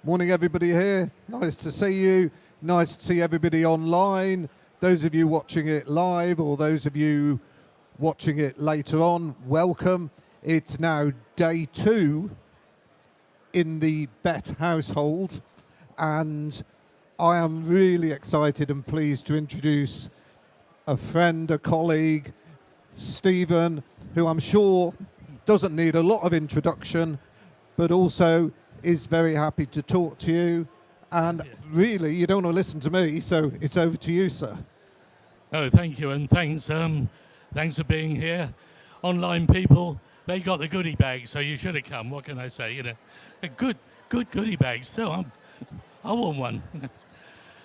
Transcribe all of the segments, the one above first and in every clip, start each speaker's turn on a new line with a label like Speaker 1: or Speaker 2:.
Speaker 1: Morning, everybody here. Nice to see you. Nice to see everybody online. Those of you watching it live or those of you watching it later on, welcome. It's now day 2 in the BETT household, and I am really excited and pleased to introduce a friend, a colleague, Stephen, who I'm sure doesn't need a lot of introduction, but also is very happy to talk to you. And really, you don't want to listen to me, so it's over to you, sir.
Speaker 2: Oh, thank you, and thanks for being here. Online people, they got the goodie bag, so you should have come. What can I say? You know, a good goodie bag. So I want one.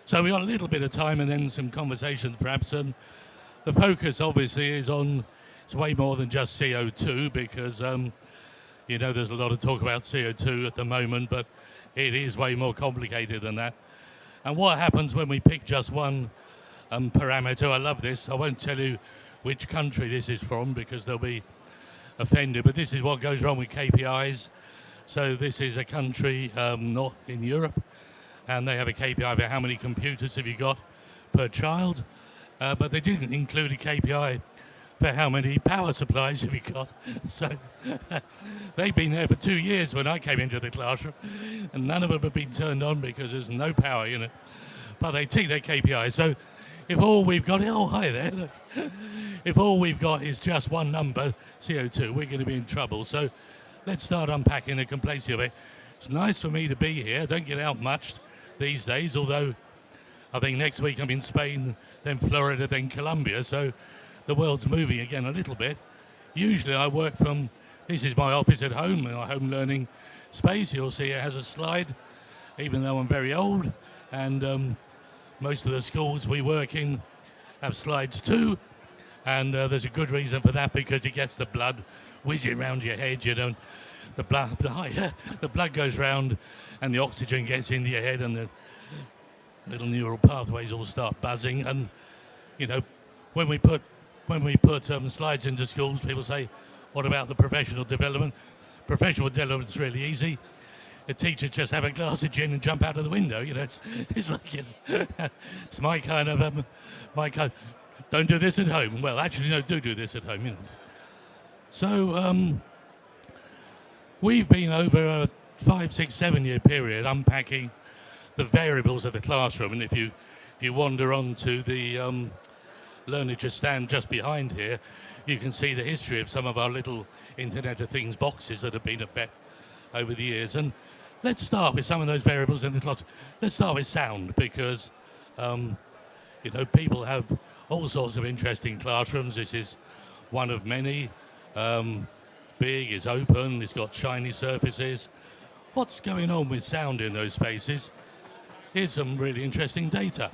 Speaker 2: So we got a little bit of time and then some conversations, perhaps. And the focus, obviously, is on. It's way more than just CO2 because you know there's a lot of talk about CO2 at the moment, but it is way more complicated than that. And what happens when we pick just one parameter? I love this. I won't tell you which country this is from because they'll be offended, but this is what goes wrong with KPIs. So this is a country not in Europe, and they have a KPI for how many computers have you got per child, but they didn't include a KPI for how many power supplies have you got. So they've been there for 2 years when I came into the classroom, and none of them have been turned on because there's no power, you know. But they take their KPI. So if all we've got, oh, hi there, look. If all we've got is just one number, CO2, we're going to be in trouble. So let's start unpacking the complexity of it. It's nice for me to be here. I don't get out much these days, although I think next week I'm in Spain, then Florida, then Colombia. So the world's moving again a little bit. Usually I work from, this is my office at home, my home learning space. You'll see it has a slide, even though I'm very old. And most of the schools we work in have slides too. And there's a good reason for that because it gets the blood whizzing around your head. You don't, the blood goes round and the oxygen gets into your head and the little neural pathways all start buzzing. And, you know, when we put slides into schools, people say, what about the professional development? Professional development's really easy. The teachers just have a glass of gin and jump out of the window. You know, it's like, you know, it's my kind of, don't do this at home. Well, actually, no, do this at home, you know. So we've been over a 5, 6, 7 year period unpacking the variables of the classroom. And if you wander onto the learner just stand just behind here, you can see the history of some of our little Internet of Things boxes that have been at BETT over the years. And let's start with some of those variables in the class. Let's start with sound because, you know, people have all sorts of interesting classrooms. This is one of many. Big, it's open, it's got shiny surfaces. What's going on with sound in those spaces? Here's some really interesting data.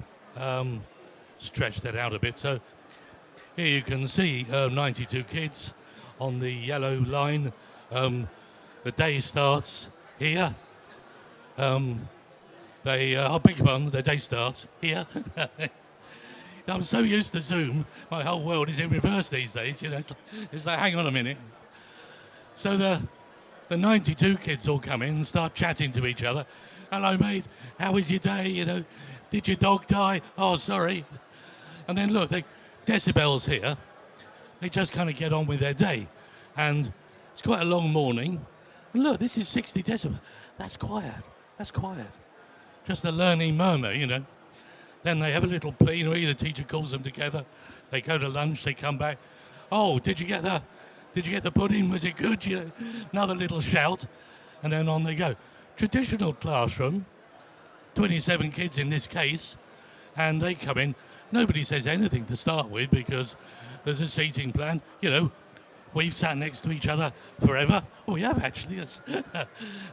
Speaker 2: Stretch that out a bit. So here you can see 92 kids on the yellow line. The day starts here. I beg your pardon, the day starts here. I'm so used to Zoom, my whole world is in reverse these days. You know, it's like hang on a minute. So the 92 kids all come in and start chatting to each other. Hello, mate. How was your day? You know, did your dog die? Oh, sorry. And then look, the decibels here, they just kind of get on with their day. And it's quite a long morning. And look, this is 60 decibels. That's quiet. That's quiet. Just a learning murmur, you know. Then they have a little plenary. The teacher calls them together. They go to lunch. They come back. Oh, did you get the pudding? Was it good? You know, another little shout. And then on they go. Traditional classroom, 27 kids in this case. And they come in. Nobody says anything to start with because there's a seating plan. You know, we've sat next to each other forever. Oh, we have actually, yes.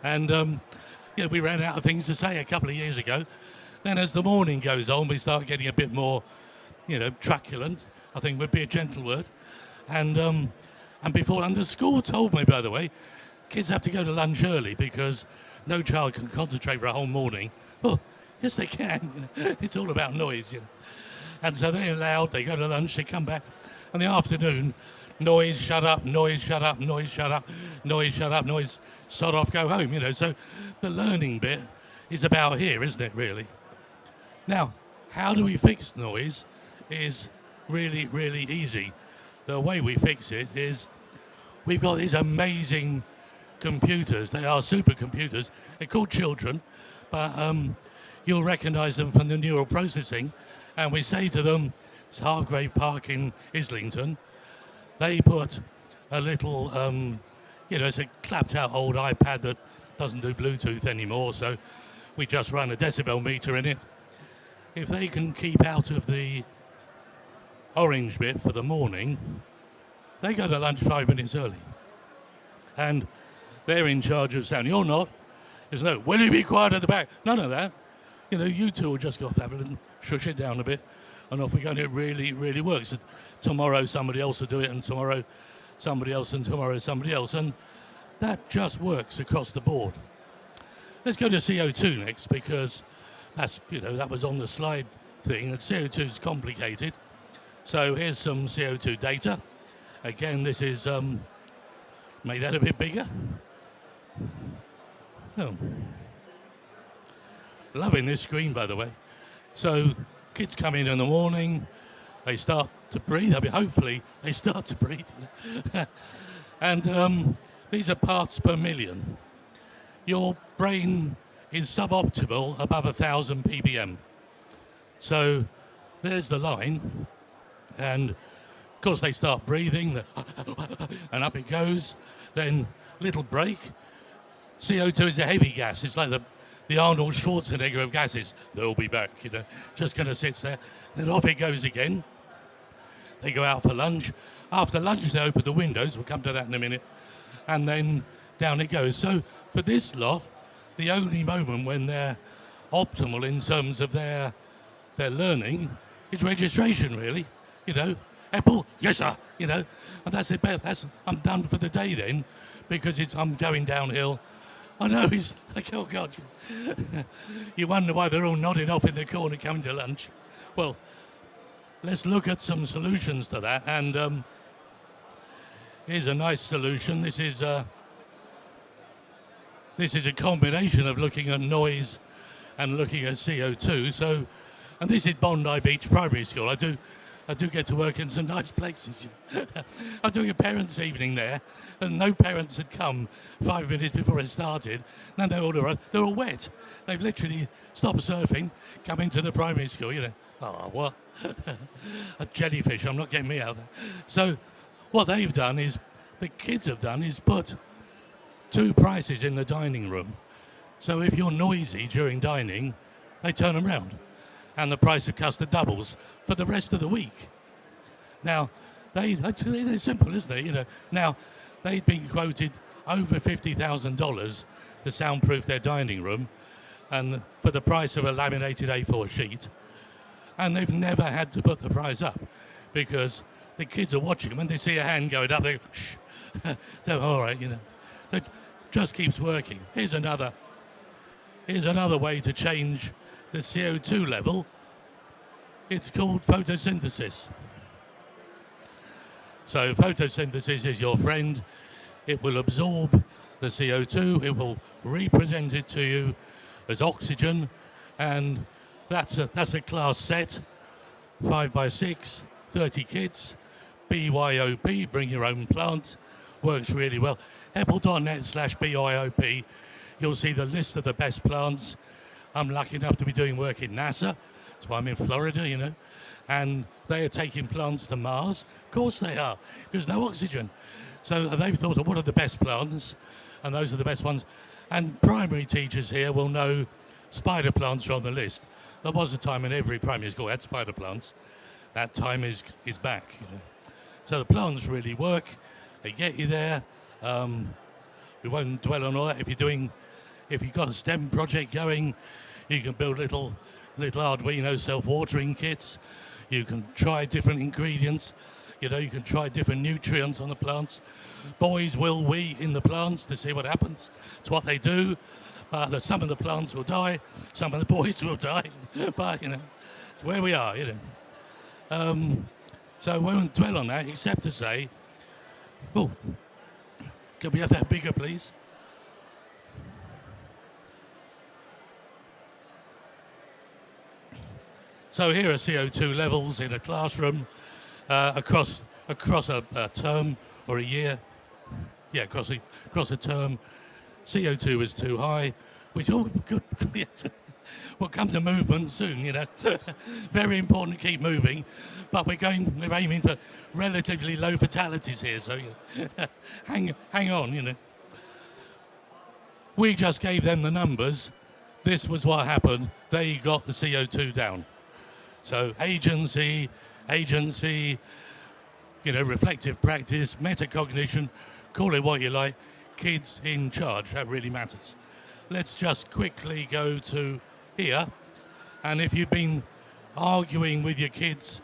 Speaker 2: And, you know, we ran out of things to say a couple of years ago. Then as the morning goes on, we start getting a bit more, you know, truculent. I think would be a gentle word. And the school told me, by the way, kids have to go to lunch early because no child can concentrate for a whole morning. Oh, yes, they can. You know, it's all about noise, you know. And so they're allowed, they go to lunch, they come back. In the afternoon, noise, shut up, noise, shut up, noise, shut up, noise, shut up, noise, sod off, go home, you know. So the learning bit is about here, isn't it, really? Now, how do we fix noise is really, really easy. The way we fix it is we've got these amazing computers. They are supercomputers. They're called children, but you'll recognize them from the neural processing. And we say to them, it's Hargrave Park in Islington. They put a little, it's a clapped out old iPad that doesn't do Bluetooth anymore, so we just run a decibel meter in it. If they can keep out of the orange bit for the morning, they go to lunch 5 minutes early. And they're in charge of sound. You're not. There's no, will you be quiet at the back? None of that. You two will just go off, have a little, shush it down a bit, and off we go. And it really, really works. Tomorrow somebody else will do it, and tomorrow somebody else, and tomorrow somebody else. And that just works across the board. Let's go to CO2 next, because that's, that was on the slide thing, and CO2 is complicated. So here's some CO2 data. Again, this is, make that a bit bigger. Oh. Loving this screen, by the way. So kids come in the morning, they start to breathe. I mean, hopefully they start to breathe. And these are parts per million. Your brain is suboptimal above 1,000 ppm. So there's the line. And of course they start breathing, and up it goes. Then little break. CO2 is a heavy gas. It's like the Arnold Schwarzenegger of gases. They'll be back, just kind of sits there. Then off it goes again. They go out for lunch. After lunch, they open the windows. We'll come to that in a minute. And then down it goes. So for this lot, the only moment when they're optimal in terms of their learning is registration, really. Heppell, yes, sir. And that's it. I'm done for the day then, because I'm going downhill. I know, he's like, oh God. You wonder why they're all nodding off in the corner coming to lunch. Well, let's look at some solutions to that. And here's a nice solution. This is a combination of looking at noise and looking at CO2. So, and this is Bondi Beach Primary School. I do get to work in some nice places. I'm doing a parents' evening there, and no parents had come 5 minutes before it started. Now they're all wet. They've literally stopped surfing, come into the primary school. Oh, what? A jellyfish. I'm not getting me out there. So what they've done is, the kids have done is put 2 prices in the dining room. So if you're noisy during dining, they turn them round, and the price of custard doubles for the rest of the week. Now, it's simple, isn't it? Now, they'd been quoted over $50,000 to soundproof their dining room, and for the price of a laminated A4 sheet, and they've never had to put the price up, because the kids are watching them, and they see a hand going up, they go, shh. So, all right, It just keeps working. Here's another way to change the CO2 level. It's called photosynthesis. So photosynthesis is your friend. It will absorb the CO2. It will represent it to you as oxygen, and that's a class set, 5 by 6, 30 kids, BYOP, bring your own plant, works really well. Heppell.net/BYOP, you'll see the list of the best plants. I'm lucky enough to be doing work in NASA. That's why I'm in Florida, And they are taking plants to Mars. Of course they are, because no oxygen. So they've thought of what are the best plants, and those are the best ones. And primary teachers here will know spider plants are on the list. There was a time in every primary school had spider plants. That time is back, So the plants really work. They get you there. We won't dwell on all that. If you've got a STEM project going, you can build little Arduino self-watering kits. You can try different ingredients. You can try different nutrients on the plants. Boys will wee in the plants to see what happens. It's what they do. Some of the plants will die. Some of the boys will die. But, it's where we are, So I won't dwell on that, except to say, oh, can we have that bigger, please? So here are CO2 levels in a classroom across a term or a year. Yeah, across a term. CO2 is too high, which all good. Will come to movement soon, you know. Very important to keep moving, but we're aiming for relatively low fatalities here, so hang on, you know. We just gave them the numbers. This was what happened. They got the CO2 down. So agency, you know, reflective practice, metacognition, call it what you like, kids in charge, that really matters. Let's just quickly go to here, and if you've been arguing with your kids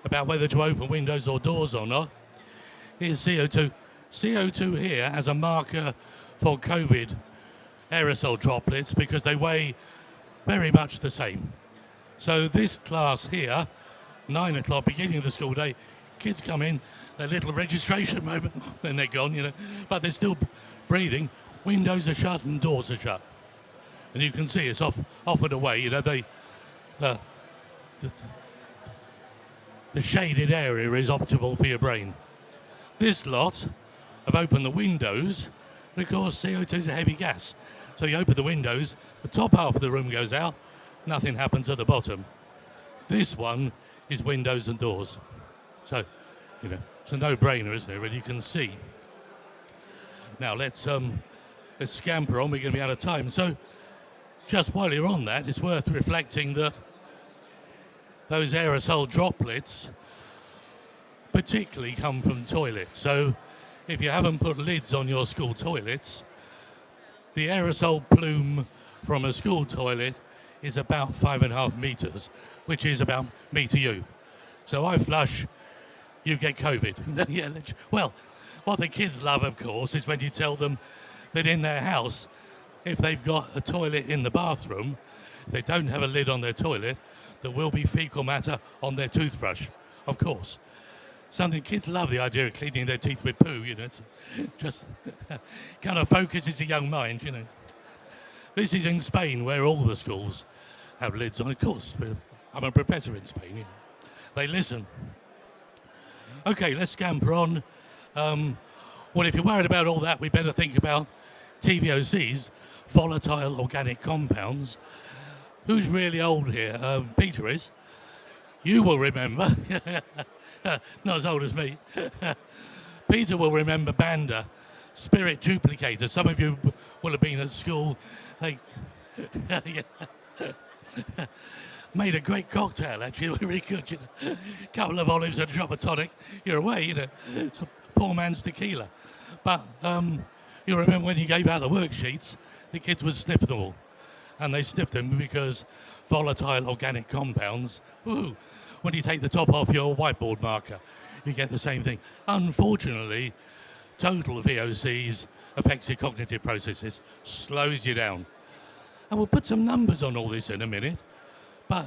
Speaker 2: about whether to open windows or doors or not, here's CO2. CO2 here as a marker for COVID aerosol droplets because they weigh very much the same. So this class here, 9 o'clock, beginning of the school day, kids come in, their little registration moment, then they're gone, you know, but they're still breathing. Windows are shut and doors are shut. And you can see it's off and away, you know, the shaded area is optimal for your brain. This lot have opened the windows, but of course CO2 is a heavy gas. So you open the windows, the top half of the room goes out, nothing happens at the bottom. This one is windows and doors. So, you know, it's a no-brainer, isn't it? Well, you can see. Now let's scamper on, we're going to be out of time. So just while you're on that, it's worth reflecting that those aerosol droplets particularly come from toilets. So if you haven't put lids on your school toilets, the aerosol plume from a school toilet is about 5.5 meters, which is about me to you. So I flush, you get COVID. Yeah, well, what the kids love, of course, is when you tell them that in their house, if they've got a toilet in the bathroom, if they don't have a lid on their toilet, there will be fecal matter on their toothbrush, of course. Something kids love the idea of cleaning their teeth with poo, you know, it's just kind of focuses a young mind, you know. This is in Spain, where all the schools have lids on. Of course, I'm a professor in Spain, you know. They listen. Okay, let's scamper on. Well, if you're worried about all that, we better think about TVOCs, volatile organic compounds. Who's really old here? Peter is. You will remember. Not as old as me. Peter will remember Banda, spirit duplicator. Some of you will have been at school. They made a great cocktail, actually. Really good. You know. A couple of olives and a drop of tonic. You're away, you know. It's a poor man's tequila. But you remember when you gave out the worksheets, the kids would sniff them all. And they sniffed them because volatile organic compounds, when you take the top off your whiteboard marker, you get the same thing. Unfortunately, total VOCs affects your cognitive processes, slows you down. And we'll put some numbers on all this in a minute, but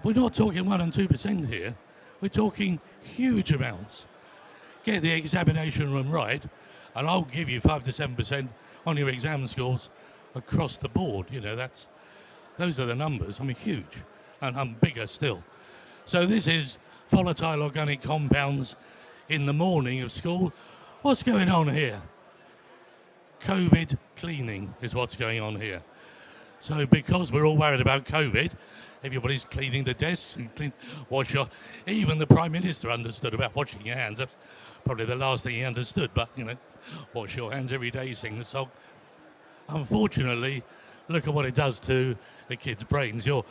Speaker 2: we're not talking 1 and 2% here. We're talking huge amounts. Get the examination room right, and I'll give you 5 to 7% on your exam scores across the board. You know, those are the numbers. I mean, huge, and bigger still. So this is volatile organic compounds in the morning of school. What's going on here? COVID cleaning is what's going on here. So because we're all worried about COVID, everybody's cleaning the desks and even the Prime Minister understood about washing your hands. That's probably the last thing he understood, but, you know, wash your hands every day, sing the song. Unfortunately, look at what it does to the kids' brains. You're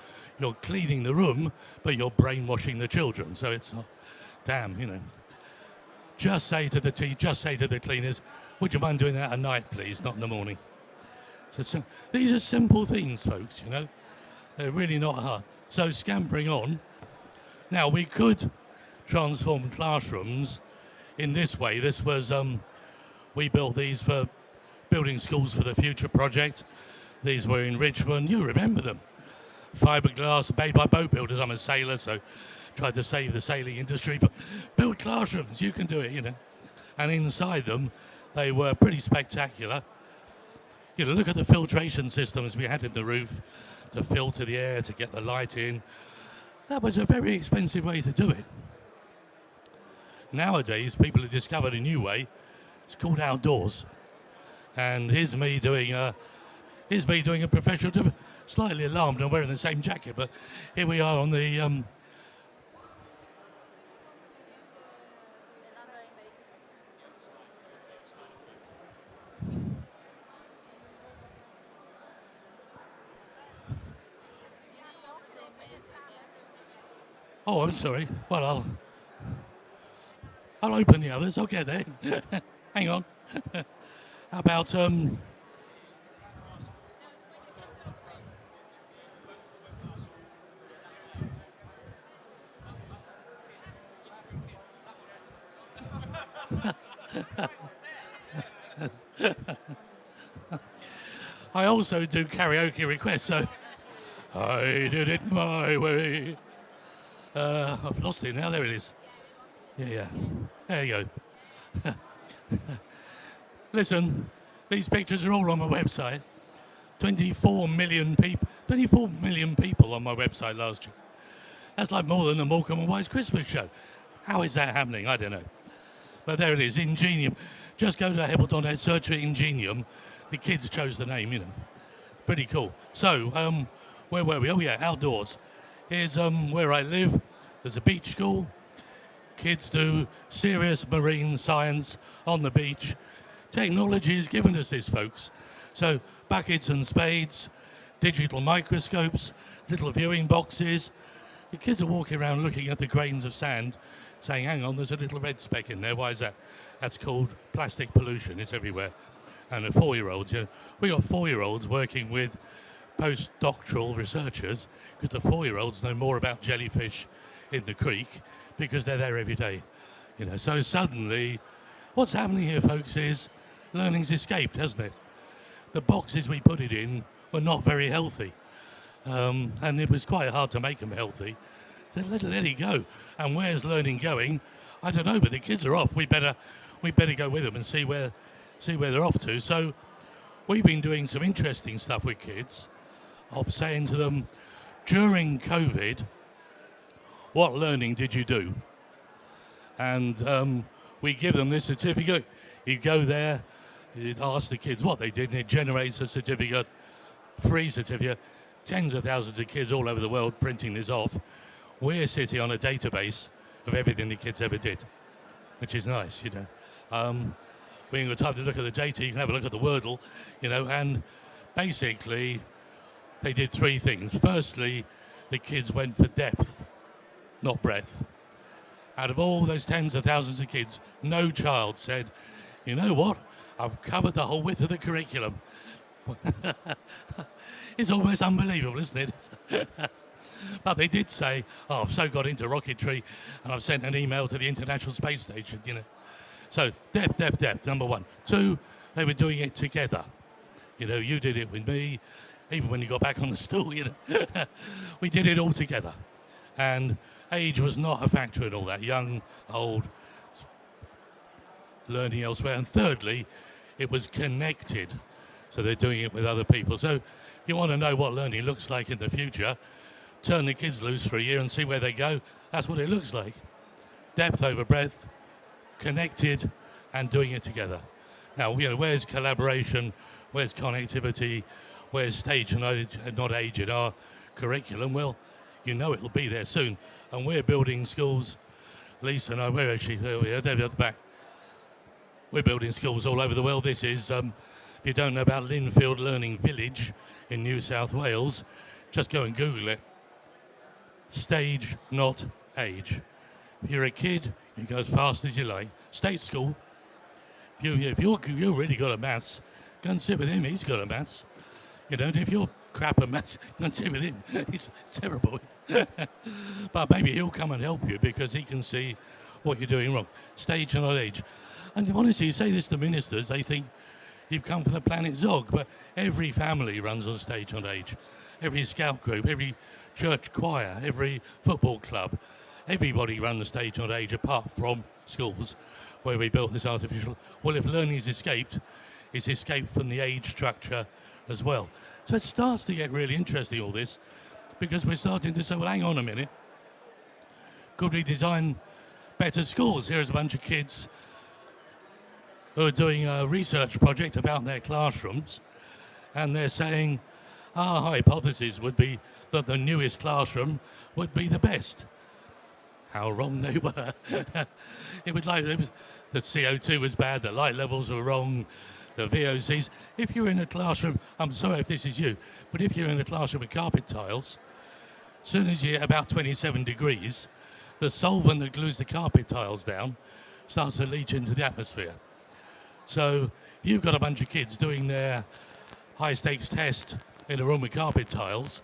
Speaker 2: cleaning the room, but you're brainwashing the children. So it's, damn, you know. Just say to the cleaners, would you mind doing that at night, please, not in the morning? So these are simple things, folks, you know. They're really not hard. So scampering on. Now, we could transform classrooms in this way. This was, we built these for Building Schools for the Future project. These were in Richmond. You remember them. Fiberglass made by boat builders. I'm a sailor, so tried to save the sailing industry. But build classrooms, you can do it, you know. And inside them, they were pretty spectacular. You know, look at the filtration systems we had in the roof to filter the air, to get the light in. That was a very expensive way to do it. Nowadays, people have discovered a new way. It's called outdoors. And here's me doing a professional, slightly alarmed I'm wearing the same jacket, but here we are on the, oh, I'm sorry. Well, I'll open the others. I'll get there. Hang on. How about I also do karaoke requests, so I did it my way. I've lost it now. There it is. Yeah. There you go. Listen, these pictures are all on my website. 24 million people on my website last year. That's like more than the Morecambe and Wise Christmas show. How is that happening? I don't know. But there it is, Ingenium. Just go to Heppell.net, search for Ingenium. The kids chose the name, you know. Pretty cool. So, where were we? Oh yeah, outdoors. Here's where I live. There's a beach school. Kids do serious marine science on the beach. Technology has given us this, folks. So buckets and spades, digital microscopes, little viewing boxes. The kids are walking around looking at the grains of sand, saying, hang on, there's a little red speck in there. Why is that? That's called plastic pollution. It's everywhere. And the 4-year-olds, you know, we got 4-year-olds working with postdoctoral researchers because the 4-year-olds know more about jellyfish in the creek because they're there every day. You know, so suddenly, what's happening here, folks, is learning's escaped, hasn't it? The boxes we put it in were not very healthy. And it was quite hard to make them healthy. So let it go. And where's learning going? I don't know, but the kids are off. We better go with them and see where they're off to. So we've been doing some interesting stuff with kids of saying to them, during COVID, what learning did you do? And we give them this certificate. You go there, you ask the kids what they did, and it generates a certificate, free certificate. Tens of thousands of kids all over the world printing this off. We're sitting on a database of everything the kids ever did, which is nice, you know. We ain't got time to look at the data. You can have a look at the Wordle, you know, and basically they did 3 things. Firstly, the kids went for depth, not breadth. Out of all those tens of thousands of kids, no child said, you know what, I've covered the whole width of the curriculum. It's almost unbelievable, isn't it? But they did say, oh, I've so got into rocketry and I've sent an email to the International Space Station, you know. So depth, number 1. 2, they were doing it together. You know, you did it with me, even when you got back on the stool, you know. We did it all together. And age was not a factor in all that. Young, old, learning elsewhere. And thirdly, it was connected. So they're doing it with other people. So you want to know what learning looks like in the future, turn the kids loose for a year and see where they go. That's what it looks like. Depth over breadth, connected and doing it together. Now, you know, where's collaboration? Where's connectivity? Where's stage and not age in our curriculum? Well, you know it'll be there soon. And we're building schools. Lisa and I, where is she? There we are, there at the back. We're building schools all over the world. This is, if you don't know about Linfield Learning Village in New South Wales, just go and Google it. Stage, not age. If you're a kid, you go as fast as you like. State school. If you're really good at maths, go and sit with him. He's good at maths. You know, if you're crap at maths, go and sit with him. He's terrible. But maybe he'll come and help you because he can see what you're doing wrong. Stage and not age. And honestly, you say this to ministers, they think you've come from the planet Zog, but every family runs on stage not age. Every scout group, every church choir, every football club, everybody runs stage not age apart from schools where we built this artificial. Well, if learning is escaped, it's escaped from the age structure as well. So it starts to get really interesting, all this, because we're starting to say, well, hang on a minute. could we design better schools? Here's a bunch of kids who are doing a research project about their classrooms, and they're saying our hypothesis would be that the newest classroom would be the best. How wrong they were. It was the CO2 was bad, the light levels were wrong, the VOCs. If you're in a classroom, I'm sorry if this is you, but if you're in a classroom with carpet tiles, as soon as you get about 27 degrees, the solvent that glues the carpet tiles down starts to leach into the atmosphere. So if you've got a bunch of kids doing their high stakes test in a room with carpet tiles,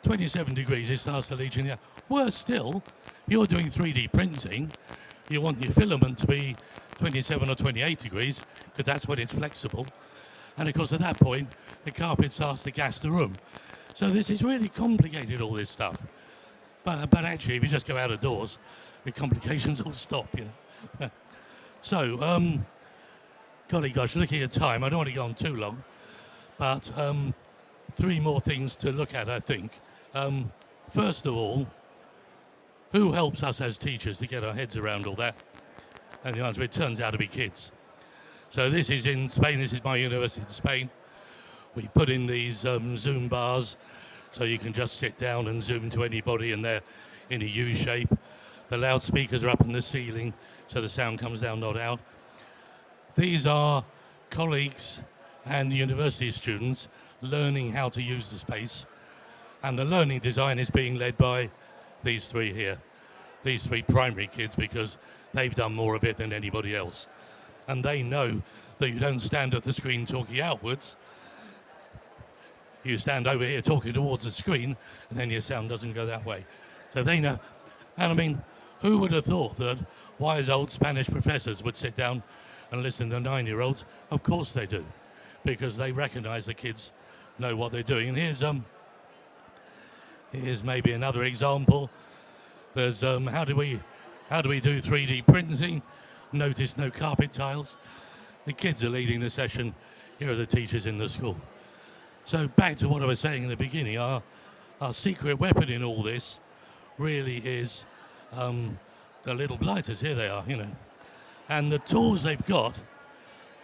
Speaker 2: 27 degrees, it starts to leach in the air. Worse still, if you're doing 3D printing, you want your filament to be 27 or 28 degrees, because that's when it's flexible. And of course, at that point, the carpet starts to gas the room. So this is really complicated, all this stuff. But actually, if you just go out of doors, the complications all stop, you know. So, golly gosh, looking at time, I don't want to go on too long, but 3 more things to look at, I think. First of all, who helps us as teachers to get our heads around all that? And the answer, it turns out to be kids. So this is in Spain, this is my university in Spain. We put in these Zoom bars, so you can just sit down and Zoom to anybody and they're in a U shape. The loudspeakers are up in the ceiling, so the sound comes down, not out. These are colleagues and university students learning how to use the space. And the learning design is being led by these 3 here, these 3 primary kids, because they've done more of it than anybody else. And they know that you don't stand at the screen talking outwards. You stand over here talking towards the screen, and then your sound doesn't go that way. So they know. And I mean, who would have thought that wise old Spanish professors would sit down and listen to 9-year-olds? Of course they do, because they recognize the kids know what they're doing. And here's maybe another example. There's how do we do 3D printing? Notice no carpet tiles. The kids are leading the session. Here are the teachers in the school. So back to what I was saying in the beginning, our secret weapon in all this really is the little blighters. Here they are, you know. And the tools they've got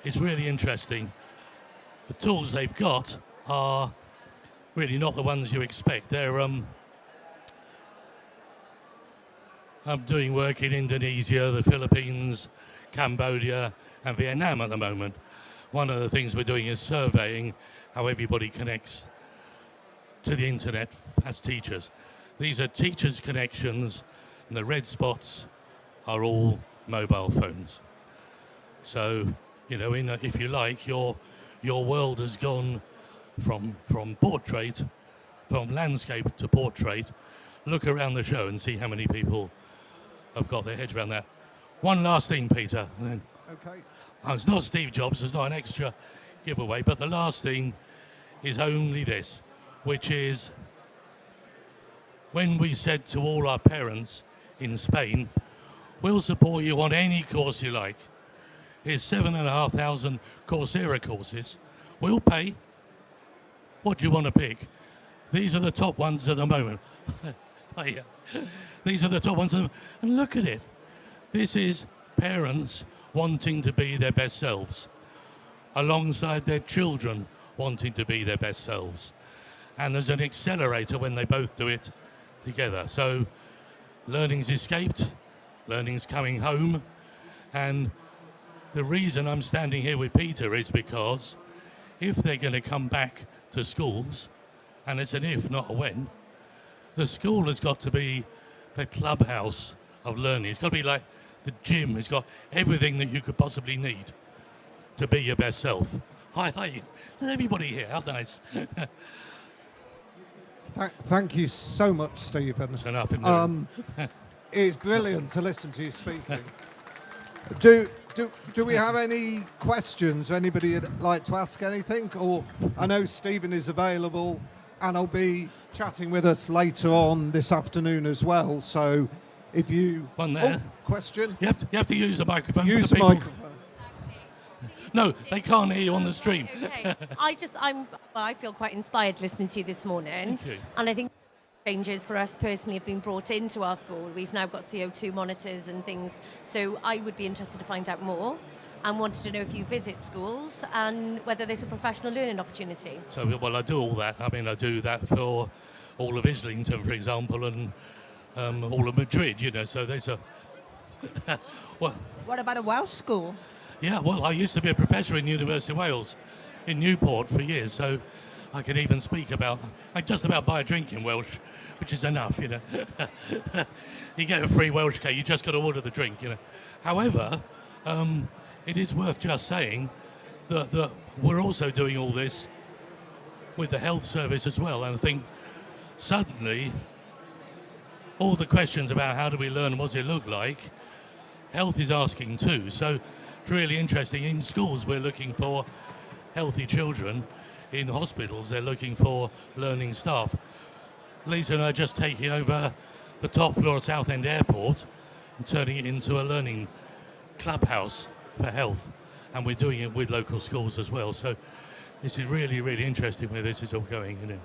Speaker 2: is really interesting. The tools they've got are really not the ones you expect. They're I'm doing work in Indonesia, the Philippines, Cambodia, and Vietnam at the moment. One of the things we're doing is surveying how everybody connects to the internet as teachers. These are teachers' connections, and the red spots are all mobile phones. So, you know, if you like, your world has gone from portrait, from landscape to portrait. Look around the show and see how many people have got their heads around that. One last thing, Peter. And then,
Speaker 1: Okay.
Speaker 2: it's not Steve Jobs, it's not an extra giveaway, but the last thing is only this, which is when we said to all our parents in Spain, we'll support you on any course you like. Here's 7,500 Coursera courses. We'll pay. What do you want to pick? These are the top ones at the moment. Oh, yeah. These are the top ones. And look at it. This is parents wanting to be their best selves, alongside their children wanting to be their best selves. And there's an accelerator when they both do it together. So learning's escaped, learning's coming home. And the reason I'm standing here with Peter is because if they're going to come back to schools, and it's an if, not a when, the school has got to be the clubhouse of learning. It's got to be like the gym. It's got everything that you could possibly need to be your best self. Hi. There's everybody here. How nice.
Speaker 1: Thank you so much, Stephen.
Speaker 2: That's enough, isn't it?
Speaker 1: It's brilliant to listen to you speaking. Do we have any questions? Anybody would like to ask anything? Or I know Stephen is available and I'll be chatting with us later on this afternoon as well. So if you...
Speaker 2: One there.
Speaker 1: Oh, question?
Speaker 2: You have to use the microphone.
Speaker 1: Use
Speaker 2: for
Speaker 1: the
Speaker 2: the people.
Speaker 1: microphone.
Speaker 2: No, they can't hear you on the stream.
Speaker 3: Okay. I feel quite inspired listening to you this morning.
Speaker 2: Thank you.
Speaker 3: And I think changes for us personally have been brought into our school. We've now got CO2 monitors and things, so I would be interested to find out more and wanted to know if you visit schools and whether there's a professional learning opportunity.
Speaker 2: So, well, I do all that. I mean, I do that for all of Islington, for example, and all of Madrid, you know, so there's a... well,
Speaker 4: What about a Welsh school?
Speaker 2: yeah, well, I used to be a professor in University of Wales in Newport for years, so I could even speak about... I just about buy a drink in Welsh, which is enough, you know. You get a free Welsh cake, you just got to order the drink, you know. However, it is worth just saying that we're also doing all this with the health service as well, and I think suddenly all the questions about how do we learn, what does it look like, health is asking too. So it's really interesting. In schools we're looking for healthy children. In hospitals they're looking for learning staff. Lisa and I are just taking over the top floor of Southend Airport and turning it into a learning clubhouse for health, and we're doing it with local schools as well. So this is really, really interesting where this is all going, you know.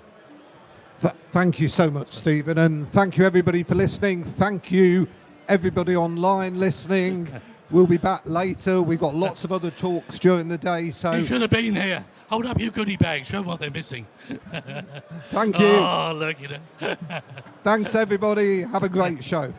Speaker 1: Thank you so much, Stephen, and thank you everybody for listening. Thank you everybody online listening. We'll be back later. We've got lots of other talks during the day, so
Speaker 2: You should have been here. Hold up your goodie bag, show them what they're missing.
Speaker 1: thank you.
Speaker 2: Oh, look, you know.
Speaker 1: Thanks everybody. Have a great show.